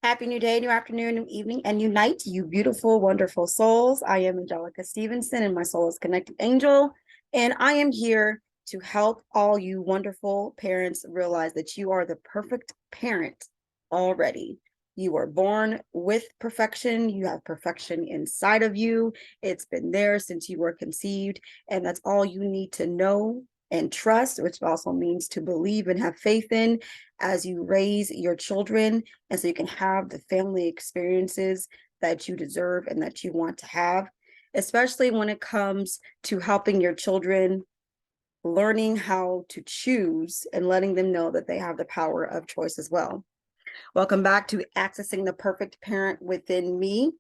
Happy new day, new afternoon, new evening, and new night, you beautiful, wonderful souls. I am Angelica Stevenson, and my soul is connected angel. And I am here to help all you wonderful parents realize that you are the perfect parent already. You are born with perfection. You have perfection inside of you. It's been there since you were conceived. And that's all you need to know and trust, which also means to believe and have faith in as you raise your children, and so you can have the family experiences that you deserve and that you want to have, especially when it comes to helping your children learning how to choose and letting them know that they have the power of choice as well. Welcome back to Accessing the Perfect Parent Within Me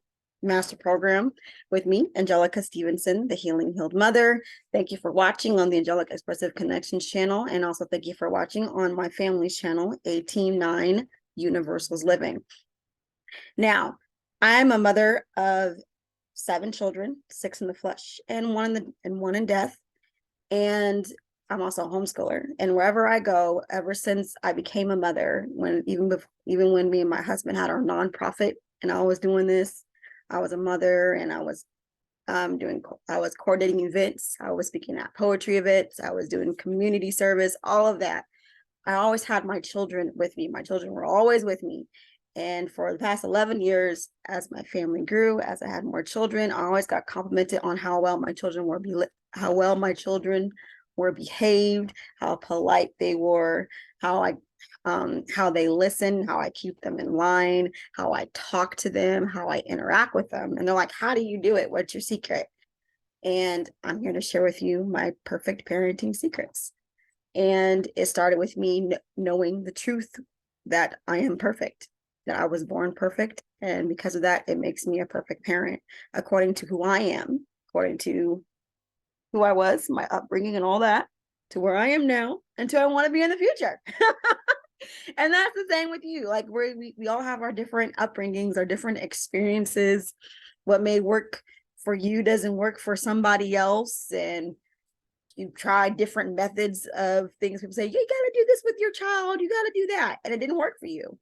Master Program with me, Angelica Stevenson, the Healing Healed Mother. Thank you for watching on the Angelic Expressive Connections channel, and also thank you for watching on my family's channel, 189 Universals Living. Now, I'm a mother of 7 children, 6 in the flesh and one in death. And I'm also a homeschooler. And wherever I go, ever since I became a mother, even when me and my husband had our nonprofit and I was doing this, I was a mother, and I was coordinating events, I was speaking at poetry events, I was doing community service, all of that. I always had my children with me. My children were always with me. And for the past 11 years, as my family grew, as I had more children, I always got complimented on how well my children were behaved, how polite they were, how they listen, how I keep them in line, how I talk to them, how I interact with them. And they're like, "How do you do it? What's your secret?" And I'm here to share with you my perfect parenting secrets. And it started with me knowing the truth that I am perfect, that I was born perfect. And because of that, it makes me a perfect parent according to who I am, according to who I was, my upbringing and all that, to where I am now, and to I want to be in the future. And that's the same with you. Like we all have our different upbringings, our different experiences. What may work for you doesn't work for somebody else. And you try different methods of things. People say, you got to do this with your child. You got to do that. And it didn't work for you.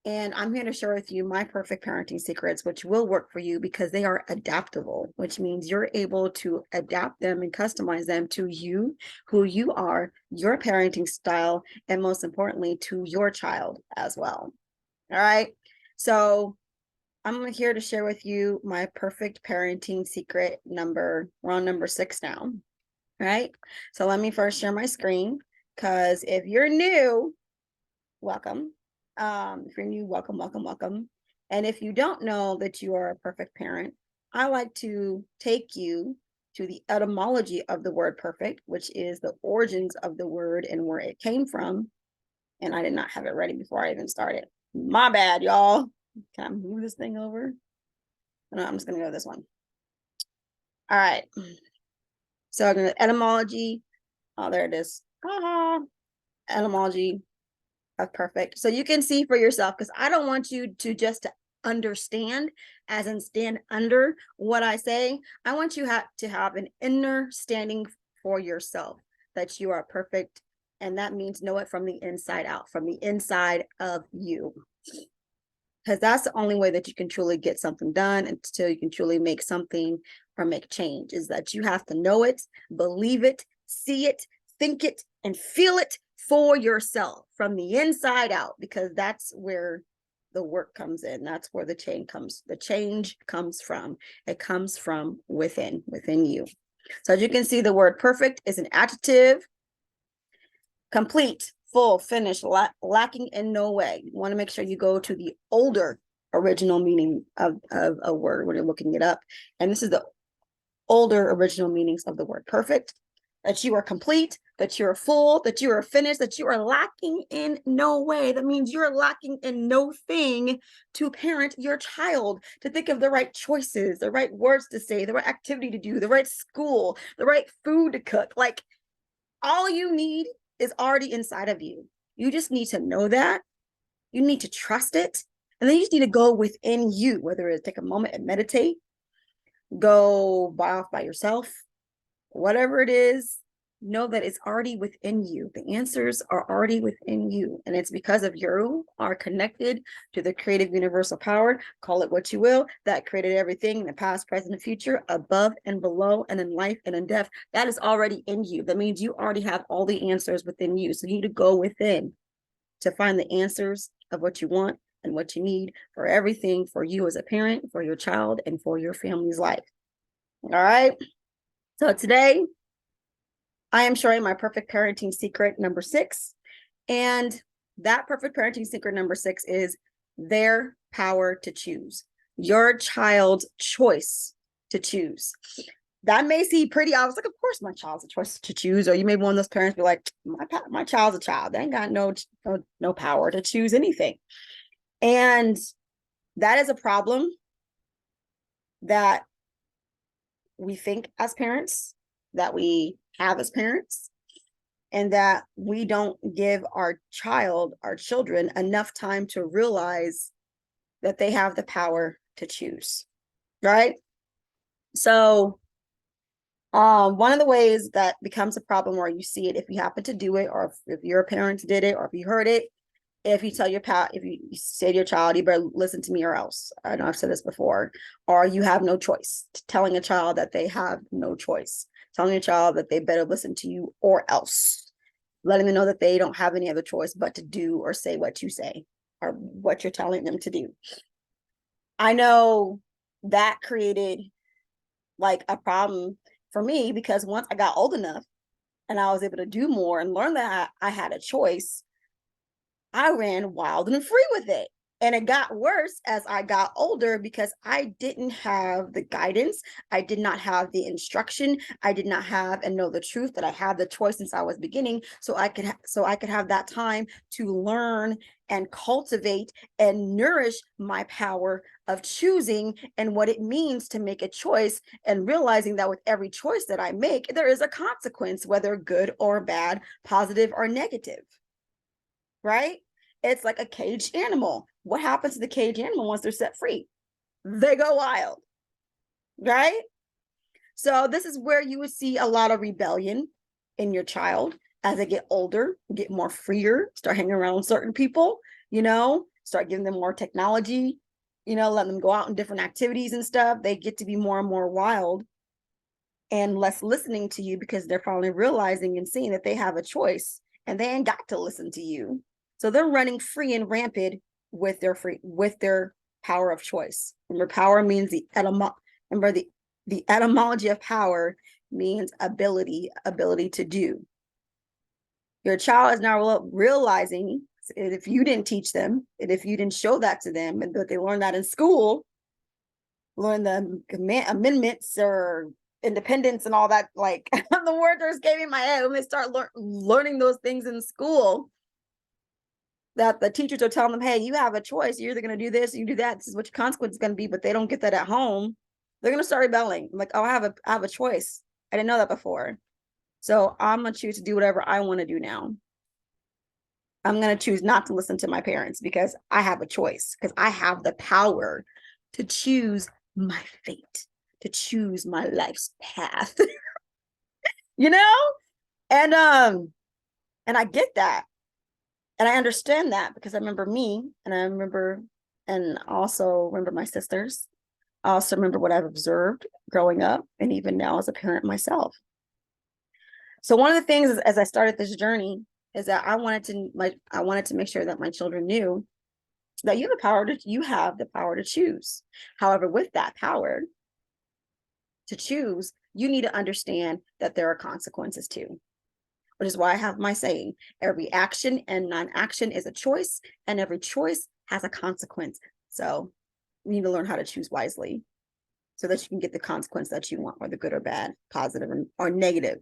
And I'm here to share with you my perfect parenting secrets, which will work for you because they are adaptable, which means you're able to adapt them and customize them to you, who you are, your parenting style, and most importantly, to your child as well. All right. So I'm here to share with you my perfect parenting secret we're on number 6 now. All right. So let me first share my screen, because if you're new, welcome. If you're new, welcome, welcome, welcome. And if you don't know that you are a perfect parent, I like to take you to the etymology of the word perfect, which is the origins of the word and where it came from. And I did not have it ready before I even started. My bad, y'all. Can I move this thing over? No, I'm just going to go this one. All right. So etymology. Oh, there it is. Etymology of perfect. So you can see for yourself, because I don't want you to just understand, as in stand under what I say. I want you to have an inner standing for yourself that you are perfect. And that means know it from the inside out, from the inside of you. Because that's the only way that you can truly get something done, until you can truly make something or make change, is that you have to know it, believe it, see it, think it, and feel it for yourself from the inside out, because that's where the work comes in. That's where the change comes from. It comes from within you. So as you can see, the word perfect is an adjective. Complete, full, finished, lacking in no way. You want to make sure you go to the older original meaning of a word when you're looking it up. And this is the older original meanings of the word perfect: that you are complete, that you are full, that you are finished, that you are lacking in no way. That means you're lacking in no thing to parent your child, to think of the right choices, the right words to say, the right activity to do, the right school, the right food to cook. Like, all you need is already inside of you. You just need to know that. You need to trust it. And then you just need to go within you, whether it's take a moment and meditate, go by yourself, whatever it is. know that it's already within you. The answers are already within you. And it's because of you are connected to the creative universal power, call it what you will, that created everything in the past, present, and future, above and below, and in life and in death. That is already in you. That means you already have all the answers within you. So you need to go within to find the answers of what you want and what you need for everything for you as a parent, for your child, and for your family's life. All right. So today, I am sharing my perfect parenting secret number 6. And that perfect parenting secret number 6 is their power to choose, your child's choice to choose. That may seem pretty obvious. Like, of course, my child's a choice to choose. Or you may be one of those parents be like, my child's a child. They ain't got no power to choose anything. And that is a problem that we think as parents, that we have as parents, and that we don't give our children enough time to realize that they have the power to choose, right? So one of the ways that becomes a problem where you see it, if you happen to do it, or if your parents did it, or if you heard it, if you tell if you say to your child, you better listen to me or else. I know I've said this before. Or you have no choice. Telling a child that they have no choice. Telling a child that they better listen to you or else. Letting them know that they don't have any other choice but to do or say what you say or what you're telling them to do. I know that created like a problem for me, because once I got old enough and I was able to do more and learn that I had a choice, I ran wild and free with it. And it got worse as I got older because I didn't have the guidance. I did not have the instruction. I did not have and know the truth that I had the choice since I was beginning. So I could have that time to learn and cultivate and nourish my power of choosing and what it means to make a choice, and realizing that with every choice that I make, there is a consequence, whether good or bad, positive or negative. Right? It's like a caged animal. What happens to the caged animal once they're set free? They go wild, right? So this is where you would see a lot of rebellion in your child as they get older, get more freer, start hanging around certain people, start giving them more technology, letting them go out in different activities and stuff. They get to be more and more wild and less listening to you, because they're finally realizing and seeing that they have a choice and they ain't got to listen to you. So they're running free and rampant with their power of choice. Remember, power means the etymology of power means ability to do. Your child is now realizing, if you didn't teach them, and if you didn't show that to them, and that they learn that in school, learn the amendments or independence and all that, like the word just came in my head when they start learning those things in school, that the teachers are telling them, hey, you have a choice. You're either going to do this or you do that. This is what your consequence is going to be. But they don't get that at home. They're going to start rebelling. I'm like, oh, I have a choice. I didn't know that before. So I'm going to choose to do whatever I want to do now. I'm going to choose not to listen to my parents because I have a choice, because I have the power to choose my fate, to choose my life's path. you know? And I get that. And I understand that because I remember me, and also remember my sisters. I also remember what I've observed growing up and even now as a parent myself. So one of the things is, as I started this journey, is that I wanted to make sure that my children knew that you have the power to choose. However, with that power to choose, you need to understand that there are consequences too. Which is why I have my saying, every action and non-action is a choice, and every choice has a consequence. So you need to learn how to choose wisely so that you can get the consequence that you want, whether good or bad, positive or negative.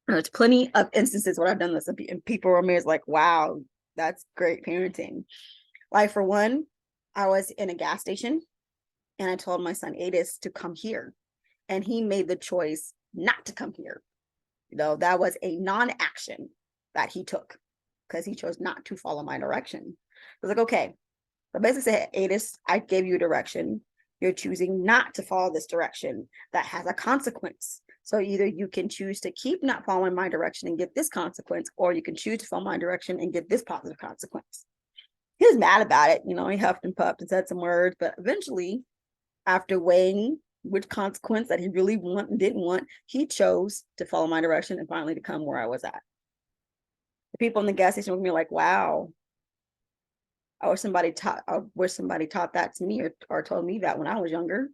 There's plenty of instances where I've done this, and people are amazed, like, wow, that's great parenting. Like, for one, I was in a gas station and I told my son Adis to come here, and he made the choice not to come here. That was a non-action that he took because he chose not to follow my direction. I was like, okay, but basically say, Adis, I gave you a direction. You're choosing not to follow this direction. That has a consequence. So either you can choose to keep not following my direction and get this consequence, or you can choose to follow my direction and get this positive consequence. He was mad about it. He huffed and puffed and said some words, but eventually, after weighing which consequence that he really want and didn't want, he chose to follow my direction and finally to come where I was at. The people in the gas station with me were like, wow, I wish somebody taught that to me, or told me that when I was younger.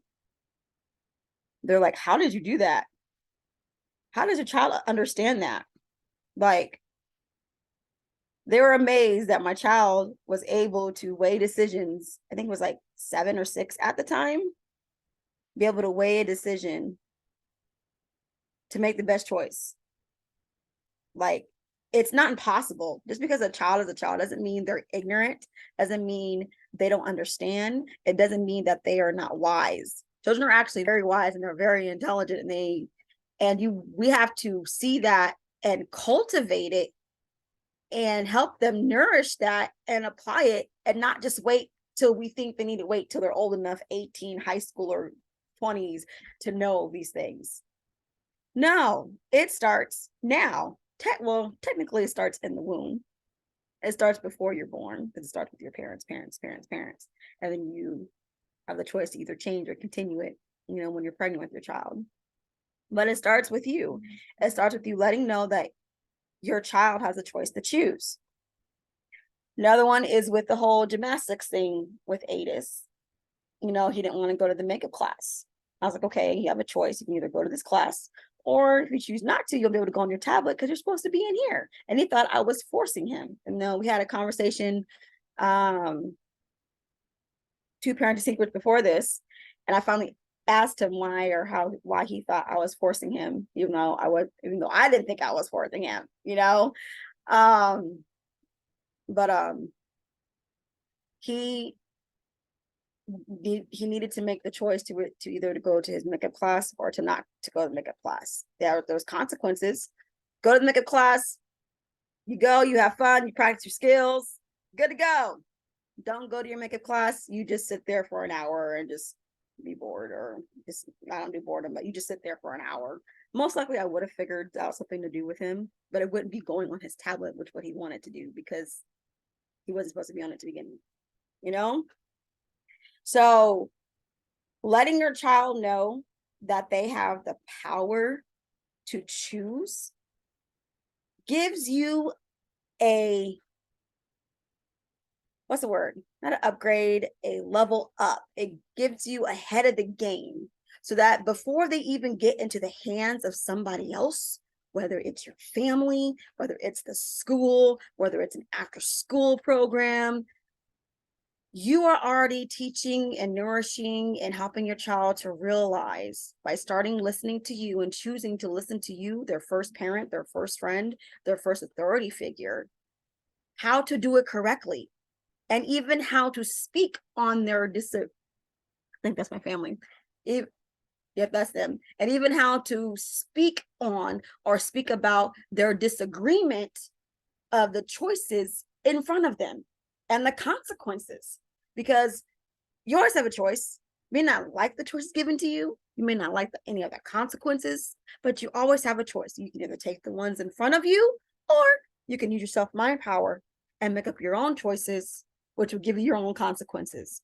They're like, how did you do that? How does your child understand that? Like, they were amazed that my child was able to weigh decisions. I think it was like 7 or 6 at the time, be able to weigh a decision to make the best choice. Like, it's not impossible. Just because a child is a child doesn't mean they're ignorant, doesn't mean they don't understand. It doesn't mean that they are not wise. Children are actually very wise and they're very intelligent, we have to see that and cultivate it and help them nourish that and apply it, and not just wait till we think they need to wait till they're old enough, 18, high school, or 20s, to know these things. No, it starts now. Technically it starts in the womb. It starts before you're born, because it starts with your parents. And then you have the choice to either change or continue it, when you're pregnant with your child. But it starts with you. It starts with you letting know that your child has a choice to choose. Another one is with the whole gymnastics thing with Adis. He didn't want to go to the makeup class. I was like, okay, you have a choice. You can either go to this class, or if you choose not to, you'll be able to go on your tablet because you're supposed to be in here. And he thought I was forcing him. And then we had a conversation, 2 parenting secrets before this, and I finally asked him why he thought I was forcing him, even though I didn't think I was forcing him, but he needed to make the choice to either to go to his makeup class or to not to go to the makeup class. There's consequences. Go to the makeup class, you go, you have fun, you practice your skills, good to go. Don't go to your makeup class, you just sit there for an hour and just be bored, or just, I don't do boredom, but you just sit there for an hour. Most likely I would have figured out something to do with him, but it wouldn't be going on his tablet, which what he wanted to do, because he wasn't supposed to be on it to begin with, So letting your child know that they have the power to choose gives you what's the word? Not an upgrade, a level up. It gives you ahead of the game, so that before they even get into the hands of somebody else, whether it's your family, whether it's the school, whether it's an after-school program, you are already teaching and nourishing and helping your child to realize, by starting listening to you and choosing to listen to you, their first parent, their first friend, their first authority figure, how to do it correctly, and even how to speak on their I think that's my family. Yep, that's them. And even how to speak on or speak about their disagreement of the choices in front of them and the consequences. Because you always have a choice. You may not like the choices given to you. You may not like any of the consequences, but you always have a choice. You can either take the ones in front of you, or you can use your self-mind power and make up your own choices, which will give you your own consequences.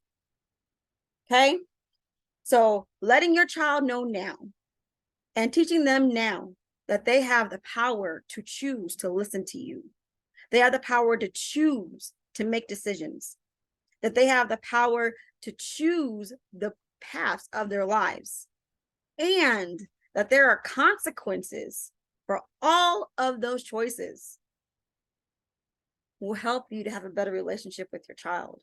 Okay? So letting your child know now and teaching them now that they have the power to choose to listen to you. They have the power to choose to make decisions, that they have the power to choose the paths of their lives, and that there are consequences for all of those choices, will help you to have a better relationship with your child,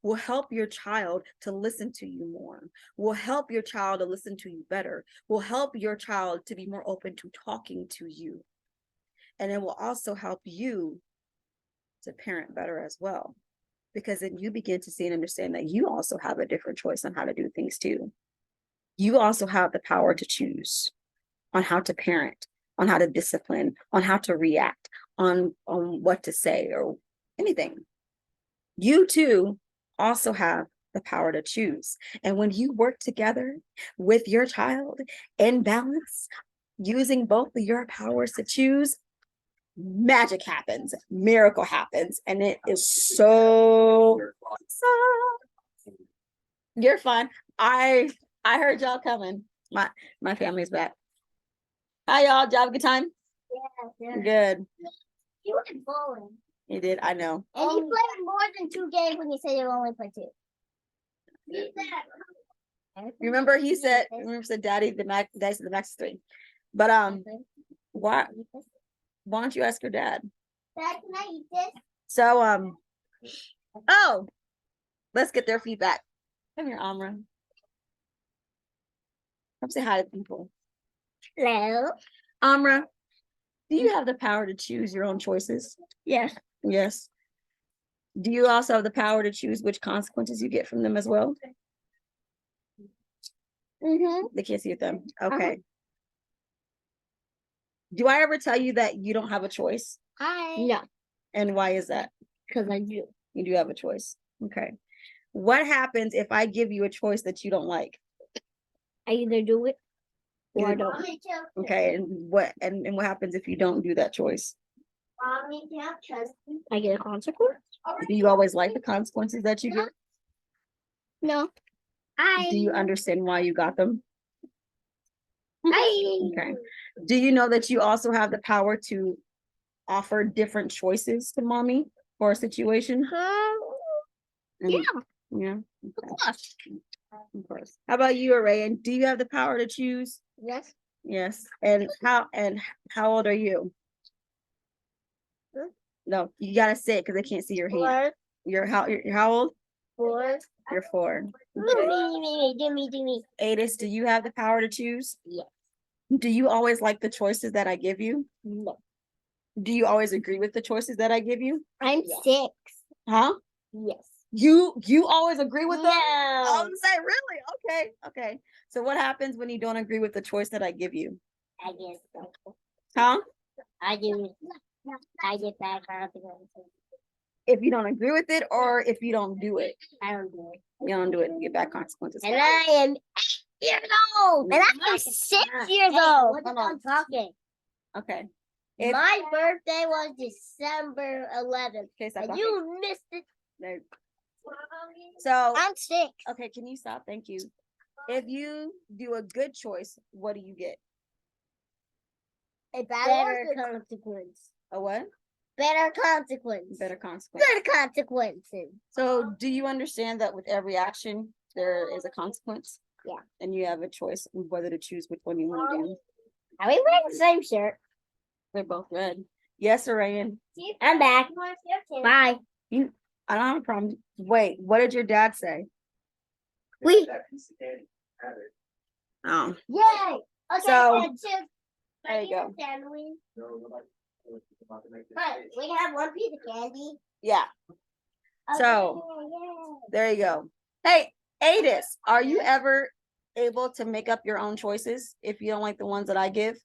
will help your child to listen to you more, will help your child to listen to you better, will help your child to be more open to talking to you. And it will also help you to parent better as well, because then you begin to see and understand that you also have a different choice on how to do things too. You also have the power to choose on how to parent, on how to discipline, on how to react, on what to say or anything. You too also have the power to choose. And when you work together with your child in balance, using both of your powers to choose, magic happens, miracle happens, and it is so awesome. You're fine. I heard y'all coming. My family's back. Hi y'all. Did y'all have a good time? Yeah. Good. You went bowling. You did. I know. And you played more than 2 games when you said you only played 2. Remember he said daddy the max is 3. But why don't you ask your dad? Dad, can I eat this? So oh, let's get their feedback. Come here, Amra. Come say hi to people. Hello. Amra, do you have the power to choose your own choices? Yes. Yes. Do you also have the power to choose which consequences you get from them as well? They can't see them. Okay. Do I ever tell you that you don't have a choice? No. And why is that? Because I do. You do have a choice. Okay. What happens if I give you a choice that you don't like? I either do it or I don't. Okay. And what happens if you don't do that choice? I get a consequence? Do you always like the consequences that you get? No. Do you understand why you got them? Okay. Do you know that you also have the power to offer different choices to mommy for a situation? Yeah. Yeah. Okay. Of course. How about you, Arayan? Do you have the power to choose? Yes. Yes. And how old are you? No, you gotta say it because I can't see your hand. 4. You're how old? 4. You're 4. Do me. Adis, do you have the power to choose? Yes. Do you always like the choices that I give you? No. Do you always agree with the choices that I give you? I'm 6. Huh? Yes. You always agree with them? No. I'm saying really? Okay. So what happens when you don't agree with the choice that I give you? I guess so. Huh? I do. I get bad consequences. If you don't agree with it or if you don't do it? I don't do it. You don't do it, you get bad consequences. And I am 8 years old. And I'm 6 years old. Hold on. Talking. Okay. My birthday was December 11th. Okay, stop and talking. you missed it. No. So I'm 6. okay, can you stop? Thank you. If you do a good choice, what do you get? A better consequence. A what? Better consequence. Better consequence. Good consequences. So do you understand that with every action there is a consequence? Yeah. And you have a choice of whether to choose which one you want to do. Are we wearing the same shirt? They're both red. Yes, Arayan. I'm back. Bye. I don't have a problem. Wait, what did your dad say? Oh. Yay! Okay, So there you go. We can have one piece of candy. Yeah. Okay, So there you go. Hey, Adis, are you ever able to make up your own choices if you don't like the ones that I give?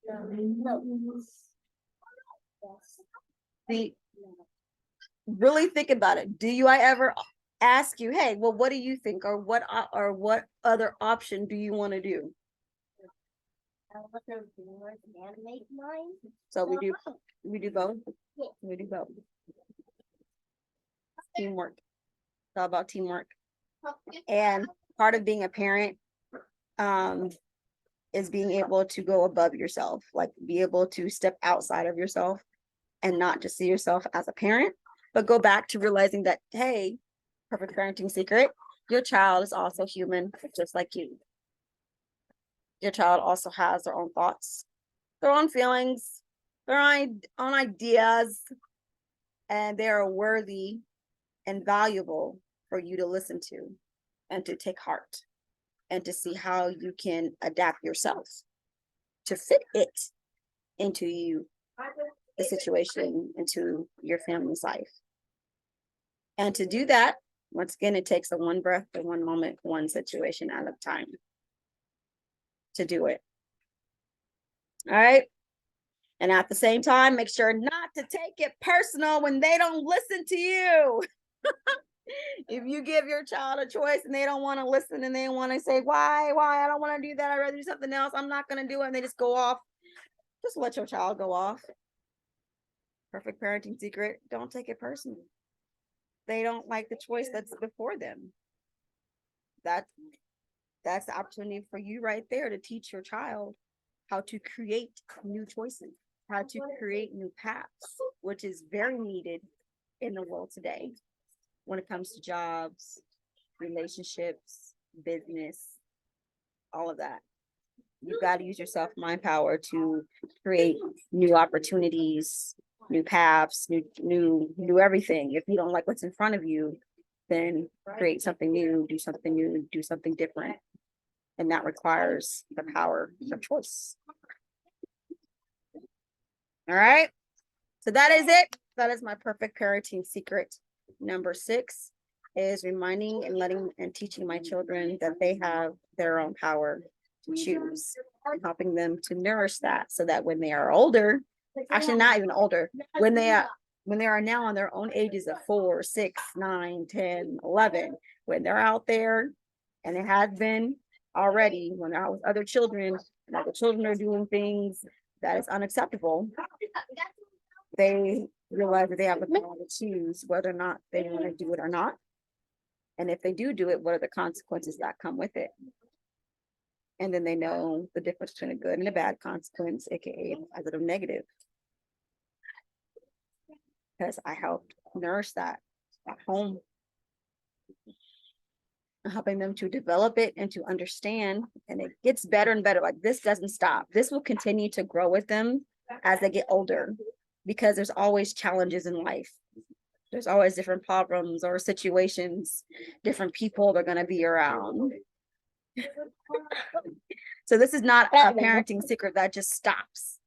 No. See, really think about it. Do I ever ask you, hey, well, what do you think, or what other option do you want to do? So we do both. Yeah. We do both. Teamwork. It's all about teamwork. And part of being a parent is being able to go above yourself, like be able to step outside of yourself and not just see yourself as a parent, but go back to realizing that, hey, perfect parenting secret, your child is also human, just like you. Your child also has their own thoughts, their own feelings, their own ideas, and they are worthy and valuable for you to listen to and to take heart and to see how you can adapt yourself to fit it into you, the situation, into your family's life. And to do that, once again, it takes a one breath, a one moment, one situation at a time to do it. All right. And at the same time, make sure not to take it personal when they don't listen to you. If you give your child a choice and they don't want to listen and they want to say, why, I don't want to do that. I'd rather do something else. I'm not going to do it. And they just go off. Just let your child go off. Perfect parenting secret. Don't take it personally. They don't like the choice that's before them. That's the opportunity for you right there to teach your child how to create new choices, how to create new paths, which is very needed in the world today when it comes to jobs, relationships, business, all of that. You've got to use your self mind power to create new opportunities, new paths, new everything. If you don't like what's in front of you, then create something new, do something different. And that requires the power of choice. All right. So that is it. That is my perfect parenting secret. Number 6 is reminding and letting and teaching my children that they have their own power to choose, and helping them to nourish that so that when they are older, actually not even older, when they are now on their own ages of 4, 6, 9, 10, 11, when they're out there, and it has been already when they're out with other children, and the children are doing things that is unacceptable, they realize that they have the power to choose whether or not they want to do it or not. And if they do it, what are the consequences that come with it? And then they know the difference between a good and a bad consequence, aka positive, negative. Because I helped nourish that at home, helping them to develop it and to understand. And it gets better and better. Like, this doesn't stop. This will continue to grow with them as they get older, because there's always challenges in life. There's always different problems or situations, different people they're going to be around. So this is not a parenting secret that just stops.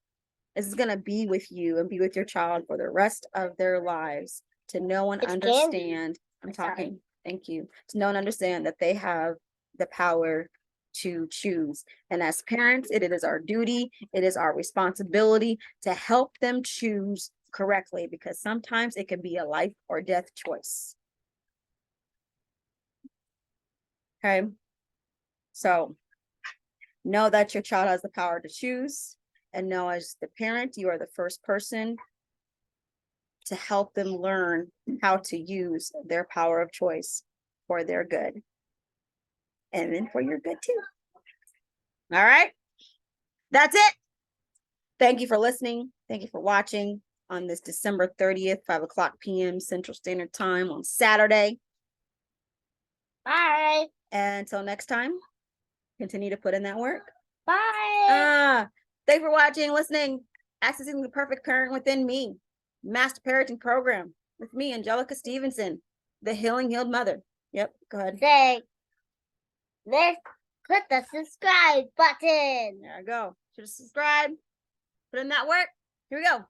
This is going to be with you and be with your child for the rest of their lives, to know and understand. I'm talking. Thank you. To know and understand that they have the power to choose. And as parents, it is our duty, it is our responsibility to help them choose correctly, because sometimes it can be a life or death choice. Okay. So know that your child has the power to choose, and know as the parent, you are the first person to help them learn how to use their power of choice for their good, and then for your good too. All right. That's it. Thank you for listening. Thank you for watching on this December 30th, 5:00 p.m. Central Standard Time on Saturday. Bye. And until next time, continue to put in that work. Bye. Thanks for watching, listening, accessing the perfect parent within me, master parenting program with me, Angelica Stevenson, the healed mother. Yep, go ahead. Say, let's click the subscribe button. There I go. Should subscribe. Put in that work. Here we go.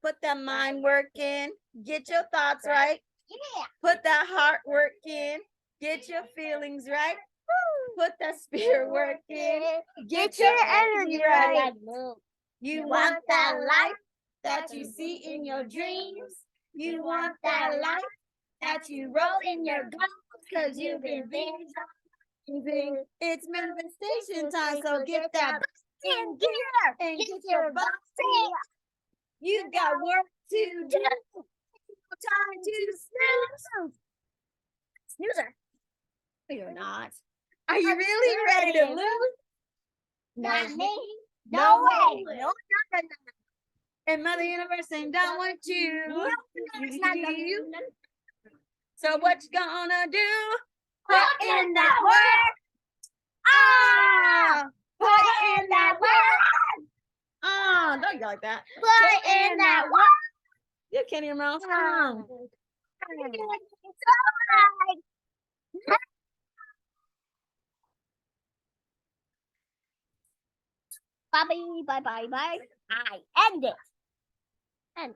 Put that mind work in. Get your thoughts right. Yeah. Put that heart work in. Get your feelings right. Put that spirit work in. Get your energy right. You want that life that you see in your dreams. You want that life that you wrote in your goals, because you've been thinking. It's manifestation time, so get that in gear and get your butt in. You got work to do. Time to snooze. Snoozer. You're not. Are you really ready to lose? Not me. No way. No, And Mother Universe ain't done with you. So what you gonna do? Put in that work. Put in that work. Don't yell like that. Put in that work. You can't hear mouth. Bye bye bye bye bye. I end it. End.